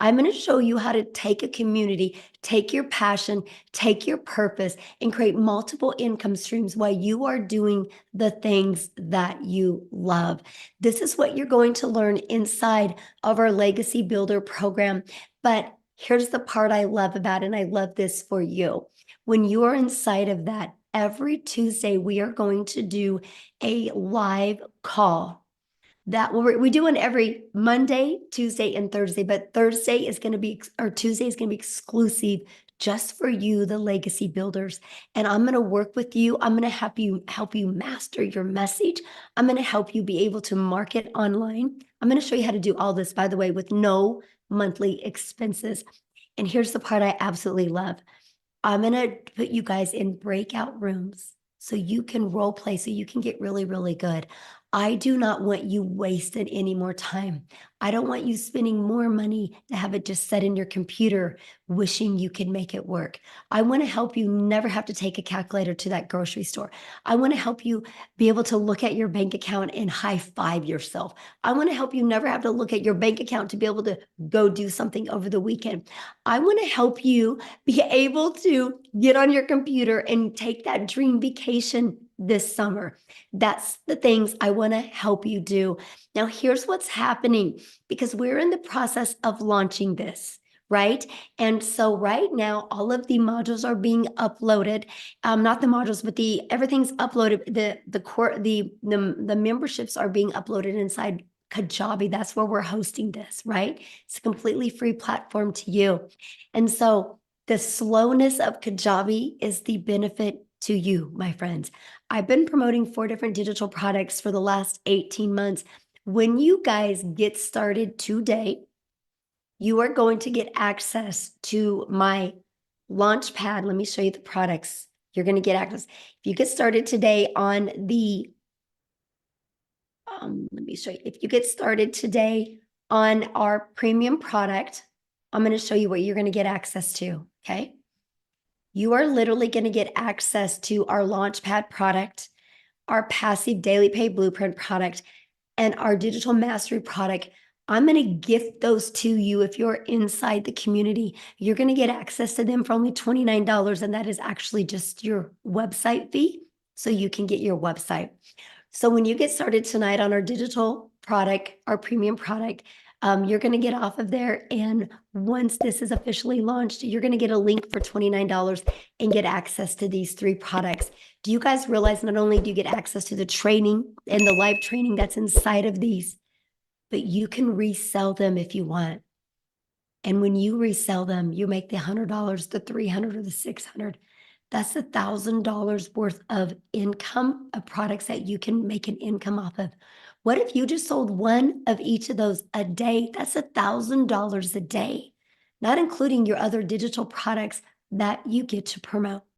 I'm going to show you how to take a community, take your passion, take your purpose, and create multiple income streams while you are doing the things that you love. This is what you're going to learn inside of our Legacy Builder program. But here's the part I love about it, and I love this for you. When you're inside of that, every Tuesday, we are going to do a live call. That we do it every Monday, Tuesday, and Thursday, but Thursday is going to be, or Tuesday is going to be exclusive just for you, the Legacy Builders. And I'm going to work with you. I'm going to help you master your message. I'm going to help you be able to market online. I'm going to show you how to do all this, by the way, with no monthly expenses. And here's the part I absolutely love. I'm going to put you guys in breakout rooms so you can role play, so you can get really, really good. I do not want you wasting any more time. I don't want you spending more money to have it just set in your computer, wishing you could make it work. I want to help you never have to take a calculator to that grocery store. I want to help you be able to look at your bank account and high five yourself. I want to help you never have to look at your bank account to be able to go do something over the weekend. I want to help you be able to get on your computer and take that dream vacation this summer. That's the things I want to help you do. Now, here's what's happening, because we're in the process of launching this, right? And so right now, all of the modules are being uploaded. Not the modules, but everything's uploaded. The memberships are being uploaded inside Kajabi. That's where we're hosting this, right? It's a completely free platform to you. And so the slowness of Kajabi is the benefit to you, my friends. I've been promoting 4 different digital products for the last 18 months. When you guys get started today, you are going to get access to my launch pad. Let me show you the products. You're going to get access. If you get started today on the, let me show you. If you get started today on our premium product, I'm going to show you what you're going to get access to, okay? You are literally going to get access to our Launchpad product, our passive daily pay blueprint product, and our digital mastery product. I'm going to gift those to you if you're inside the community. You're going to get access to them for only $29, and that is actually just your website fee, so you can get your website. So when you get started tonight on our digital product, our premium product, you're going to get off of there. And once this is officially launched, you're going to get a link for $29 and get access to these 3 products. Do you guys realize not only do you get access to the training and the live training that's inside of these, but you can resell them if you want. And when you resell them, you make the $100, the $300, or the $600. That's $1,000 worth of income of products that you can make an income off of. What if you just sold one of each of those a day? That's $1,000 a day, not including your other digital products that you get to promote.